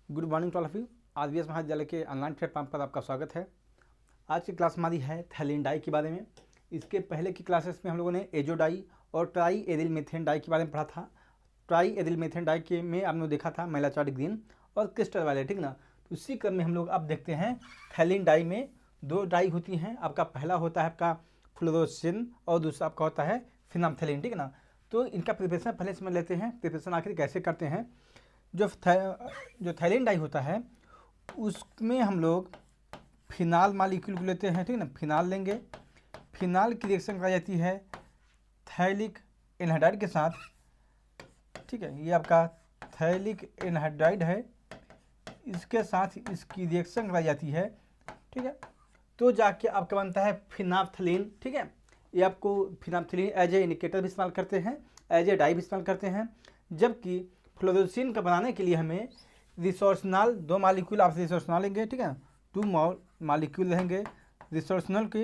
Good morning to all of you. RVS महाविद्यालय के online platform पर आपका स्वागत है। आज की क्लास हमारी है थैलिन डाई के बारे में। इसके पहले की क्लासेस में हम लोगों ने एजो डाई और ट्राई एरिल मेथेन डाई के बारे में पढ़ा था। ट्राई एरिल मेथेन डाई के में आपने देखा था मेलाचॉट ग्रीन और क्रिस्टल वायलेट, ठीक ना। तो उसी क्रम में हम लोग अब देखते हैं थैलिन डाई में दो डाई होती हैं। आपका पहला होता है आपका फ्लोरोसिन और दूसरा आपका होता है फिनाप्थेलिन, ठीक ना। तो इनका प्रिपरेशन पहले समझ लेते हैं, प्रिपरेशन आखिर कैसे करते हैं। जो थैलिन डाई होता है उसमें हम लोग फिनाल मालिक्यूल को लेते हैं, ठीक ना। फिनाल लेंगे, फिनाल की रिएक्शन कराई जाती है थैलिक एनहाइड्राइड के साथ, ठीक है। ये आपका थैलिक एनहाइड्राइड है, इसके साथ इसकी रिएक्शन कराई जाती है, ठीक है। तो जाके आपका बनता है फिनाप्थलीन, ठीक है। ये आपको फिनाप्थलीन एज ए इंडिकेटर भी इस्तेमाल करते हैं, एज ए डाई भी इस्तेमाल करते हैं। जबकि फ्लोरोसिन का बनाने के लिए हमें रिसोर्सनॉल, दो मालिक्यूल आप रिसोर्सनॉल लेंगे, ठीक है। 2 मालिक्यूल रहेंगे रिसोर्सनॉल के।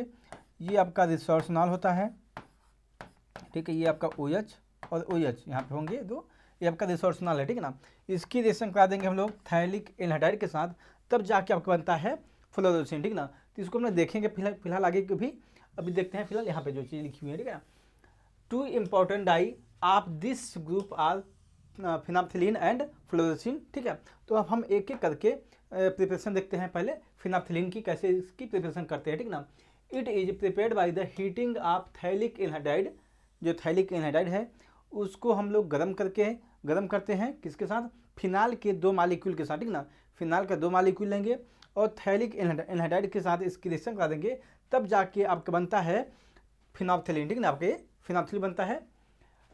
ये आपका रिसोर्सनॉल होता है, ठीक है। ये आपका OH और OH यहाँ पे होंगे दो, ये आपका रिसोर्सनॉल है, ठीक है ना। इसकी रिएक्शन करा देंगे हम लोग थैलिक एनहाइड्राइड के साथ, तब जाके आपका बनता है फ्लोरोसिन, ठीक ना। तो इसको हम लोग देखेंगे फिलहाल आगे के भी, अभी देखते हैं फिलहाल यहाँ पे जो चीज़ लिखी हुई है, ठीक है। 2 important dye of this group are phenolphthalein and fluorescein, ठीक है। तो अब हम एक एक करके प्रिपरेशन देखते हैं। पहले फिनाप्थलीन की कैसे इसकी प्रिपरेशन करते हैं, ठीक ना। It is prepared by the heating of phthalic anhydride. जो थैलिक एनहाइड्राइड है उसको हम लोग गर्म करते हैं किसके साथ, फिनाल के 2 मालिक्यूल के साथ, ठीक ना। फिनाल का 2 मालिक्यूल लेंगे और थैलिक एनहाइड्राइड के साथ इसकी रिएक्शन करा देंगे, तब जाके आपका बनता है फिनाप्थलीन, ठीक ना। आपके फिनाप्थलीन बनता है।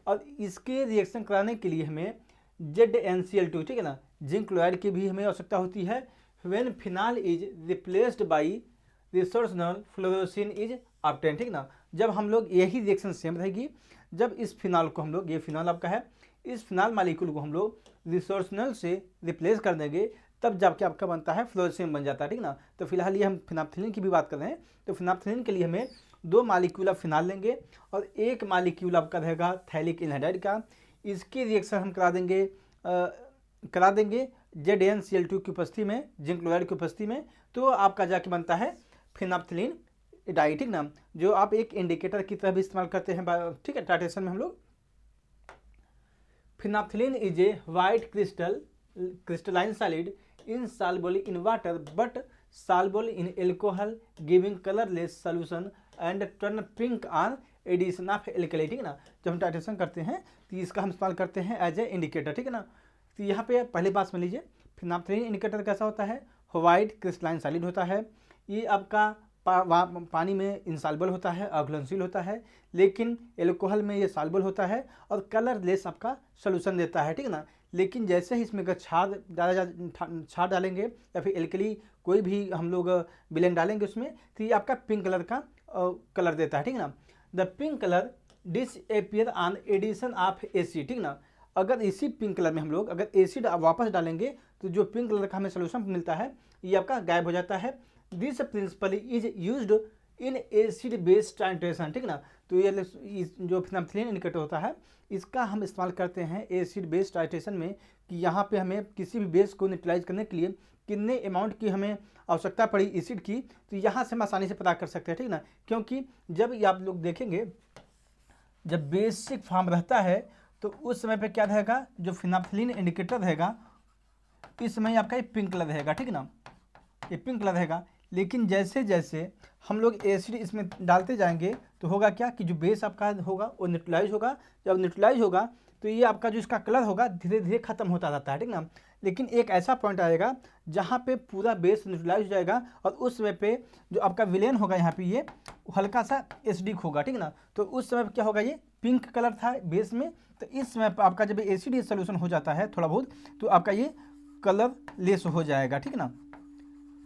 और इसके रिएक्शन कराने के लिए हमें ZnCl2, ठीक है ना, जिंक क्लोराइड की भी हमें आवश्यकता होती है। When phenol is replaced by resorcinol fluorescein is obtain, ठीक ना। जब हम लोग यही रिएक्शन सेम रहेगी, जब इस फिनाल को हम लोग, ये फिनाल आपका है, इस फिनाल मालिक्यूल को हम लोग रिसोर्सनल से रिप्लेस कर देंगे, तब जाके आपका बनता है फ्लोरोसिन बन जाता है, ठीक ना। तो फिलहाल ये हम फिनाप्थलीन की भी बात कर रहे हैं। तो फिनाप्थलीन के लिए हमें 2 मालिक्यूल आप फिनाल लेंगे और 1 मालिक्यूल आपका रहेगा थैलिक एनहाइड्राइड का। इसकी रिएक्शन हम करा देंगे ZnCl2 की उपस्थिति में, जिंक क्लोराइड की उपस्थिति में। तो आपका जाके बनता है फिनाप्थलीन डाई, ठीक ना, जो आप एक इंडिकेटर की तरह भी इस्तेमाल करते हैं, ठीक है, टाइट्रेशन में हम लोग। Phenolphthalein is a white crystalline solid insoluble in water but soluble in alcohol, giving colorless solution and turn pink on addition of alkali, ठीक है ना। जब हम टाइट्रेशन करते हैं तो इसका हम इस्तेमाल करते हैं एज ए इंडिकेटर, ठीक है ना। तो यहाँ पे पहली बात समझ लीजिए, फिनाप्थलीन इंडिकेटर कैसा होता है, वाइट क्रिस्टलाइन सॉलिड होता है। ये आपका पानी में इंसॉल्युबल होता है, अघुलनशील होता है, लेकिन एल्कोहल में ये सॉल्युबल होता है और कलरलेस आपका सोल्यूशन देता है, ठीक है ना। लेकिन जैसे ही इसमें छाड़ डालेंगे या फिर एल्कली कोई भी हम लोग विलेन डालेंगे उसमें, तो ये आपका पिंक कलर का कलर देता है, ठीक है ना। The pink colour disappear on addition of acid, ठीक ना। अगर इसी पिंक कलर में हम लोग अगर एसिड वापस डालेंगे तो जो पिंक कलर का हमें सोल्यूशन मिलता है ये आपका गायब हो जाता है। This principle is used in acid base titration, ठीक ना। तो ये जो फिनाप्थलीन इंडिकेटर होता है इसका हम इस्तेमाल करते हैं एसिड बेस टाइट्रेशन में, कि यहाँ पे हमें किसी भी बेस को न्यूट्रलाइज करने के लिए कितने अमाउंट की हमें आवश्यकता पड़ी एसिड की, तो यहाँ से हम आसानी से पता कर सकते हैं, ठीक ना। क्योंकि जब ये आप लोग देखेंगे जब बेसिक फॉर्म रहता है तो उस समय पे क्या रहेगा, जो फिनाप्थलीन इंडिकेटर रहेगा इस समय आपका ये पिंक कलर रहेगा, ठीक है ना, ये पिंक कलर रहेगा। लेकिन जैसे जैसे हम लोग एसिड इसमें डालते जाएंगे तो होगा क्या कि जो बेस आपका होगा वो न्यूट्रलाइज होगा। जब न्यूट्रलाइज होगा तो ये आपका जो इसका कलर होगा धीरे धीरे खत्म होता जाता है, ठीक ना। लेकिन एक ऐसा पॉइंट आएगा जहाँ पे पूरा बेस न्यूट्रलाइज हो जाएगा और उस समय पे जो आपका विलेन होगा यहाँ पे ये हल्का सा एसिडिक होगा, ठीक ना। तो उस समय क्या होगा, ये पिंक कलर था बेस में, तो इस समय पर आपका जब एसिड सोल्यूशन हो जाता है थोड़ा बहुत, तो आपका ये कलर लेस हो जाएगा, ठीक ना।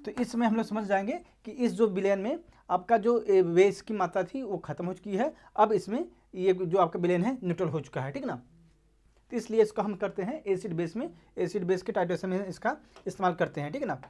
तो इस समय हम लोग समझ जाएंगे कि इस जो विलेन में आपका जो बेस की मात्रा थी वो खत्म हो चुकी है, अब इसमें ये जो आपका विलेन है न्यूट्रल हो चुका है, ठीक ना। तो इसलिए इसको हम करते हैं एसिड बेस में, एसिड बेस के टाइट्रेशन में इसका इस्तेमाल करते हैं, ठीक है ना।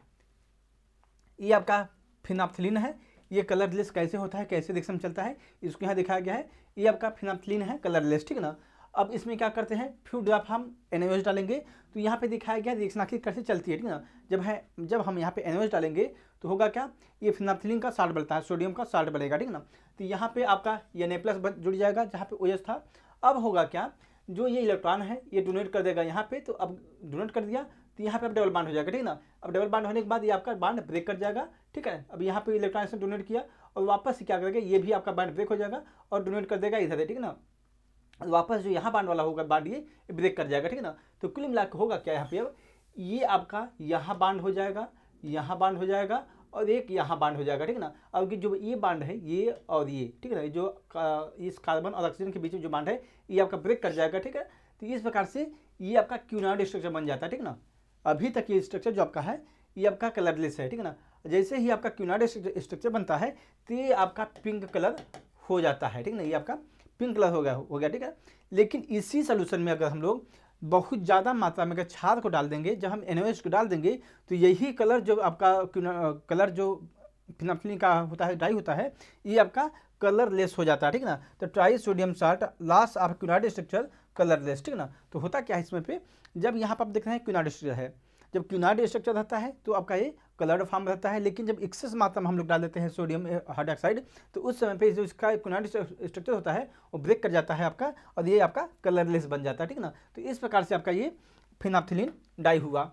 ये आपका फिनाप्थलीन है, ये कलरलेस कैसे होता है, कैसे रिएक्शन चलता है, इसको यहाँ दिखाया गया है। ये आपका फिनाप्थलीन है कलरलेस, ठीक है ना। अब इसमें क्या करते हैं, फ्यू ड्रॉप हम NaOH डालेंगे। तो यहाँ पे दिखाया गया रिएक्शन आखिर कैसे चलती है, ठीक है ना। जब हम यहाँ पे NaOH डालेंगे तो होगा क्या, ये फिनाइलफिलीन का साल्ट बनता है, सोडियम का साल्ट बनेगा, ठीक है ना। तो यहाँ पे आपका Na+ जुड़ जाएगा जहाँ पे OH था। अब होगा क्या, जो ये इलेक्ट्रॉन है ये डोनेट कर देगा यहाँ पे, तो अब डोनेट कर दिया तो यहाँ पे अब डबल बांड हो जाएगा, ठीक है ना। अब डबल बांड होने के बाद ये आपका बांड ब्रेक कर जाएगा, ठीक है। अब यहाँ पे इलेक्ट्रॉन से डोनेट किया और वापस से क्या करेगा, ये भी आपका बांड ब्रेक हो जाएगा और डोनेट कर देगा इधर, ठीक है ना। वापस जो यहाँ बांड वाला होगा बांड ये ब्रेक कर जाएगा, ठीक है ना। तो कुल मिला के होगा क्या यहाँ पे, अब ये आपका यहाँ बांड हो जाएगा, यहाँ बांड हो जाएगा और एक यहाँ बांड हो जाएगा, ठीक है ना। अब कि जो ये बांड है ये और ये, ठीक है ना, जो इस कार्बन और ऑक्सीजन के बीच में जो बांड है ये आपका ब्रेक कर जाएगा, ठीक है। तो इस प्रकार से ये आपका क्यूनॉइड स्ट्रक्चर बन जाता है, ठीक है ना। अभी तक ये स्ट्रक्चर जो आपका है ये आपका कलरलेस है, ठीक है ना। जैसे ही आपका क्यूनॉइड स्ट्रक्चर बनता है तो ये आपका पिंक कलर हो जाता है, ठीक है ना। ये आपका पिंक कलर हो गया, ठीक है। लेकिन इसी सोल्यूशन में अगर हम लोग बहुत ज़्यादा मात्रा में अगर क्षार को डाल देंगे, जब हम NaOH को डाल देंगे तो यही कलर जो आपका कलर जो फिनाइलफिलीन का होता है, डाई होता है, ये आपका कलरलेस हो जाता है, ठीक है ना। तो trisodium salt loss of quinoid structure colourless, ठीक है ना। तो होता क्या है इसमें पे, जब यहाँ पर आप देख रहे हैं क्यूनॉइड स्ट्रक्चर है, जब क्यूनॉइड स्ट्रक्चर रहता है तो आपका ये कलर्ड फॉर्म रहता है। लेकिन जब एक्सेस मात्रा में हम लोग डाल देते हैं सोडियम हाइड्रोक्साइड तो उस समय पे जो इसका क्यूनॉइड स्ट्रक्चर होता है वो ब्रेक कर जाता है आपका और ये आपका कलरलेस बन जाता है, ठीक है ना। तो इस प्रकार से आपका ये फिनाइलफिलीन डाई हुआ।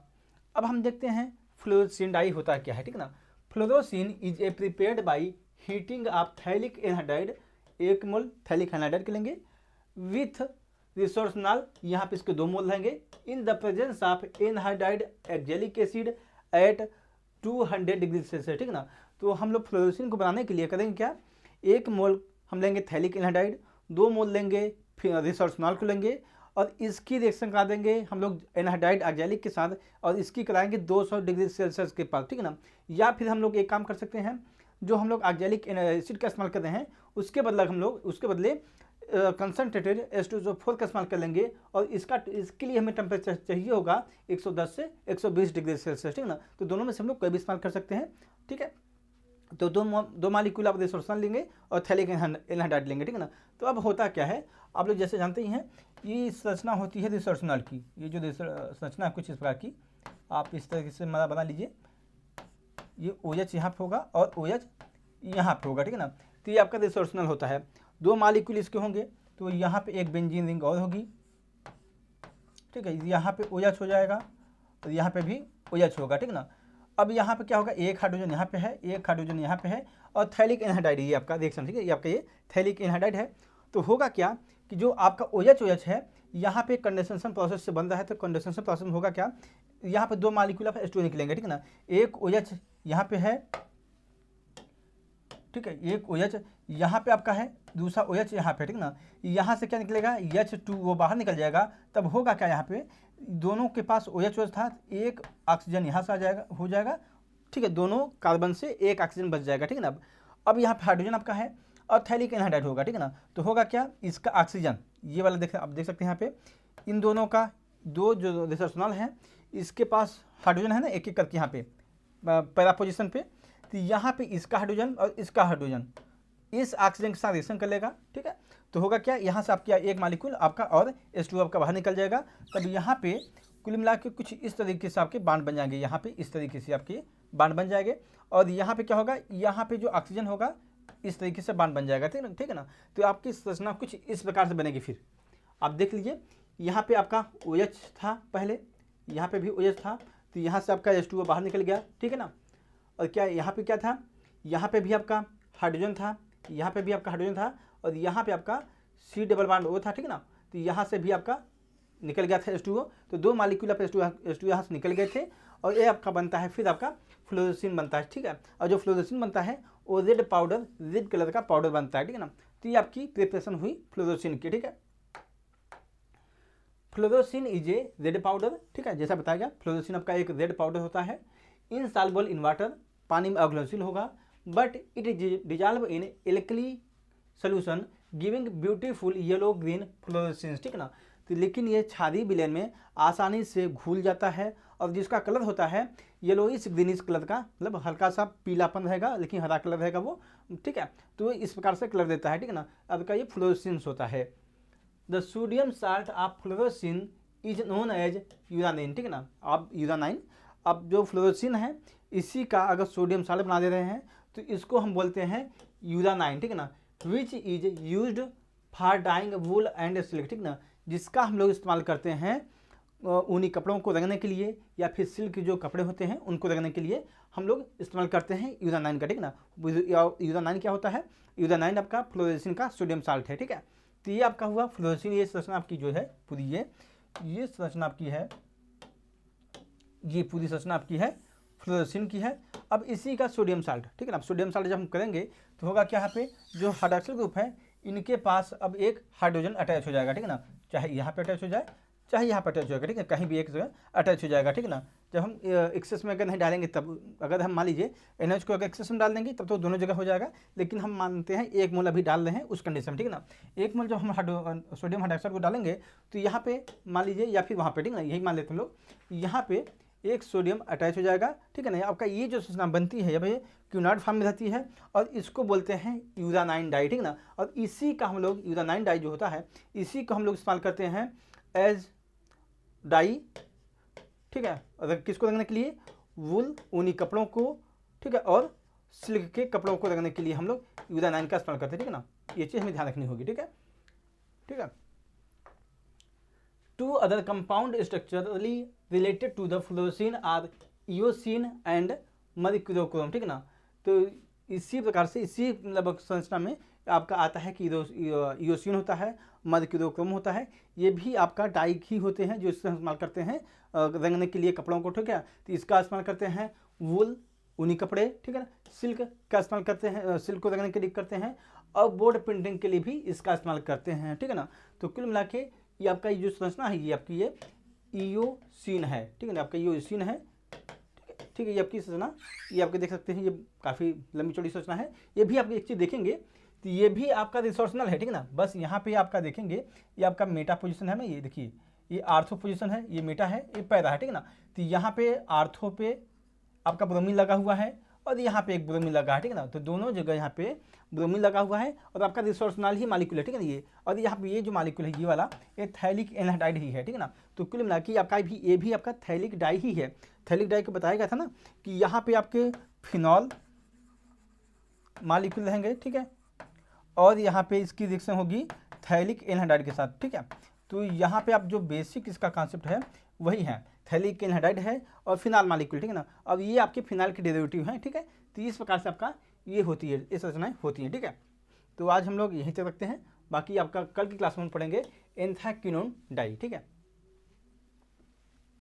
अब हम देखते हैं फ्लोरोसिन डाई होता क्या है, ठीक है ना। Fluorescein is a prepared by heating of phthalic anhydride, 1 mole phthalic anhydride के लेंगे विथ रिसोर्स नाल, यहाँ पे इसके 2 मोल रहेंगे, in the presence of anhydride oxalic acid at 200 degree Celsius, ठीक है ना। तो हम लोग फ्लोरोसिन को बनाने के लिए करेंगे क्या, 1 मोल हम लेंगे थैलिक एनहाइड्राइड, 2 मोल लेंगे फिर रिसोर्स नाल को लेंगे और इसकी रिएक्शन करा देंगे हम लोग एनहाइड्राइड एक्जेलिक के साथ और इसकी कराएंगे 200 डिग्री सेल्सियस के पास, ठीक है ना। या फिर हम लोग एक काम कर सकते हैं, जो हम लोग एक्जेलिक एसिड का इस्तेमाल कर रहे हैं उसके बदले कंसनट्रेटेड H2SO4 का इस्तेमाल कर लेंगे और इसके लिए हमें टेम्परेचर चाहिए होगा 110 से 120 डिग्री सेल्सियस, ठीक है ना। तो दोनों में से हम लोग कोई भी इस्तेमाल कर सकते हैं, ठीक है। तो दो मालिक्यूल आप रिसोर्स लेंगे और थैलिक एनहाइड्राइड लेंगे, ठीक है ना। तो अब होता क्या है, आप लोग जैसे जानते ही हैं ये संरचना होती है रिसोर्स नाल की, ये जो संरचना है कुछ इस प्रकार की, आप इस तरीके से बना लीजिए। ये OH यहाँ पे होगा और OH यहाँ पे होगा, ठीक है ना। तो ये आपका रिसोर्स नाल होता है, 2 मालिक्यूल इसके होंगे तो यहाँ पे एक बेंजीन रिंग और होगी, ठीक है। यहाँ पे OH हो जाएगा और यहाँ पे भी OH होगा, ठीक है ना। अब यहाँ पे क्या होगा, एक हाइड्रोजन यहाँ पे है, एक हाइड्रोजन यहाँ पे है और थैलिक एनहाइड्राइड ये आपका रिएक्शन, ठीक है। ये आपका ये थैलिक एनहाइड्राइड है। तो होगा क्या कि जो आपका OH है यहाँ पे कंडेंसेशन प्रोसेस से बन रहा है, तो कंडेंसेशन प्रोसेस में होगा क्या, यहाँ पे 2 मालिक्यूल आप H2 निकलेंगे, ठीक है ना। एक OH यहाँ पे है, ठीक है, एक OH यहाँ पे आपका है, दूसरा OH यहाँ पे, ठीक है ना। यहाँ से क्या निकलेगा, H2 वो बाहर निकल जाएगा, तब होगा क्या, यहाँ पे दोनों के पास OH था, एक ऑक्सीजन यहाँ से हो जाएगा, ठीक है। दोनों कार्बन से एक ऑक्सीजन बच जाएगा, ठीक है ना। अब यहाँ पे हाइड्रोजन आपका है और थैलिक एनहाइड्राइड होगा, ठीक है ना। तो होगा क्या, इसका ऑक्सीजन ये वाला आप देख सकते हैं यहाँ पे इन दोनों का 2 जो रिसोर्स नाल हैं इसके पास हाइड्रोजन है ना, एक एक करके यहाँ पे पैरा पोजिशन पे। तो यहाँ पे इसका हाइड्रोजन और इसका हाइड्रोजन इस ऑक्सीजन के साथ रिएक्शन कर लेगा, ठीक है। तो होगा क्या, यहाँ से आपका एक मालिक्यूल आपका और H2 आपका बाहर निकल जाएगा। तब यहाँ पे कुल मिला के कुछ इस तरीके से आपके बांड बन जाएंगे, यहाँ पे इस तरीके से आपके बांड बन जाएंगे और यहाँ पे क्या होगा, यहाँ पे जो ऑक्सीजन होगा इस तरीके से बांड बन जाएगा, ठीक है ना। तो आपकी संरचना कुछ इस प्रकार से बनेगी। फिर आप देख लीजिए, यहाँ पे आपका OH था पहले, यहाँ पे भी OH था, तो यहाँ से आपका H2O बाहर निकल गया, ठीक है ना। और क्या यहाँ पे क्या था, यहाँ पे भी आपका हाइड्रोजन था, यहाँ पे भी आपका हाइड्रोजन था और यहाँ पे आपका C डबल बॉन्ड O था, ठीक है ना। तो यहाँ से भी आपका निकल गया था H2O, तो 2 मालिक्यूल आप H2 यहाँ से निकल गए थे और ये आपका बनता है फिर आपका फ्लोरोसिन बनता है, ठीक है। और जो फ्लोरोसिन बनता है वो रेड कलर का पाउडर बनता है, ठीक है ना। तो ये आपकी प्रिपरेशन हुई फ्लोरोसिन की, ठीक है। Fluorescein is a red powder, ठीक है, जैसा बताया गया फ्लोरोसिन आपका एक रेड पाउडर होता है, इनसॉल्युबल इन वाटर, पानी में अघुलनशील होगा, but it is dissolve in alkali solution giving beautiful yellow green fluorescence, ठीक है ना। तो लेकिन ये क्षारीय विलयन में आसानी से घुल जाता है और जिसका कलर होता है येलोइश ग्रीनिश कलर का, मतलब हल्का सा पीलापन रहेगा लेकिन हरा कलर रहेगा वो, ठीक है। तो इस प्रकार से कलर देता है, ठीक है ना। अब का ये फ्लोरोसेंस होता है। The sodium salt of fluorescein is known as uranine, ठीक है ना। अब यूरानाइन, अब जो फ्लोरोसिन है इसी का अगर सोडियम साल्ट बना दे रहे हैं तो इसको हम बोलते हैं यूरानाइन, ठीक है ना। Which is used for dyeing wool and silk, ठीक ना, जिसका हम लोग इस्तेमाल करते हैं ऊनी कपड़ों को रंगने के लिए या फिर सिल्क के जो कपड़े होते हैं उनको रंगने के लिए हम लोग इस्तेमाल करते हैं यूरानाइन का, ठीक ना। यूरानाइन क्या होता है? यूरानाइन आपका फ्लोरोसिन का सोडियम साल्ट है, ठीक है। तो ये आपका हुआ फ्लोरोसिन, ये संरचना आपकी जो है पूरी ये संरचना आपकी है, ये पूरी संरचना आपकी है फ्लोरोसिन की है। अब इसी का सोडियम साल्ट, ठीक है ना। सोडियम साल्ट जब हम करेंगे तो होगा क्या, यहाँ पे जो हाइड्रोक्सिल ग्रुप है इनके पास अब एक हाइड्रोजन अटैच हो जाएगा, ठीक है ना। चाहे यहाँ पे अटैच हो जाए चाहे यहाँ पर अटैच हो जाएगा, ठीक है, कहीं भी एक जगह अटैच हो जाएगा, ठीक है ना। जब हम एक्सेस में अगर नहीं डालेंगे तब, अगर हम मान लीजिए NH को अगर एक्सेस में डाल देंगे तब तो दोनों जगह हो जाएगा, लेकिन हम मानते हैं 1 मोल अभी डाल रहे हैं उस कंडीशन में, ठीक है ना। 1 मोल जब हम सोडियम हाइड्रोक्साइड को डालेंगे तो यहाँ पे मान लीजिए या फिर वहाँ पे, ठीक है ना, यही मान लेते हैं लोग, यहाँ पे एक सोडियम अटैच हो जाएगा, ठीक है ना। आपका ये जो संरचना बनती है भाई क्यूनाइड फॉर्म में रहती है और इसको बोलते हैं यूरानाइन डाई, ठीक ना। और इसी का हम लोग यूरानाइन डाई जो होता है इसी को हम लोग इस्तेमाल करते हैं एज डाई, ठीक है। अगर किसको रंगने के लिए? वूल, ऊनी कपड़ों को, ठीक है, और सिल्क के कपड़ों को रंगने के लिए हम लोग यूरानाइन का इस्तेमाल करते हैं, ठीक है ना। ये चीज़ हमें ध्यान रखनी होगी, ठीक है, ठीक है। Two other compound structurally related to the fluorescein are eosin and mercurochrome, ठीक है ना। तो इसी प्रकार से इसी मतलब संरचना में आपका आता है कि इओसिन होता है, मर्क्यूरोक्रोम होता है, ये भी आपका डाई ही होते हैं जो इसका इस्तेमाल करते हैं रंगने के लिए कपड़ों को, ठीक है। तो इसका इस्तेमाल करते हैं वूल, ऊनी कपड़े, ठीक है ना। सिल्क का इस्तेमाल करते हैं, सिल्क को रंगने के लिए करते हैं, और बोर्ड प्रिंटिंग के लिए भी इसका इस्तेमाल करते हैं, ठीक है ना। तो कुल मिला के ये आपका जो संरचना है ये आपकी ये इओसिन है, ठीक है ना। आपका इओसिन है, ठीक है। ये आपकी संरचना ये आपके देख सकते हैं, ये काफ़ी लंबी चौड़ी संरचना है। ये भी आप एक चीज़ देखेंगे तो ये भी आपका रिसोर्सनल है, ठीक है ना। बस यहाँ पे आपका देखेंगे ये आपका मेटा पोजीशन है ना, ये देखिए ये आर्थो पोजीशन है, ये मेटा है, ये पैरा है, ठीक है ना। तो यहाँ पे आर्थो पे आपका ब्रोमीन लगा हुआ है और यहाँ पे एक ब्रोमीन लगा है, ठीक है ना। तो दोनों जगह यहाँ पे ब्रोमीन लगा हुआ है और आपका रिसोर्सनल ही मालिक्यूल है, ठीक है ना ये। और यहाँ पे ये जो मालिक्यूल है ये वाला ये थैलिक एनहाइड्राइड ही है, ठीक है ना। तो कुल मिला के आपका भी ये भी आपका थैलिक डाई ही है। थैलिक डाई को बताया गया था ना कि यहाँ पे आपके फिनॉल मालिक्यूल रहेंगे, ठीक है, और यहाँ पे इसकी रिएक्शन होगी थैलिक एनहाइड्राइड के साथ, ठीक है। तो यहाँ पे आप जो बेसिक इसका कॉन्सेप्ट है वही है, थैलिक एनहाइड्राइड है और फिनाल मालिक्यूल, ठीक है ना। अब ये आपके फिनाल के डेरिवेटिव हैं, ठीक है। तो इस प्रकार से आपका ये होती है, ये संरचनाएं होती हैं, ठीक है। तो आज हम लोग यहीं तक रखते हैं, बाकी आपका कल की क्लास में पढ़ेंगे एंथ्राक्विनोन डाई, ठीक है।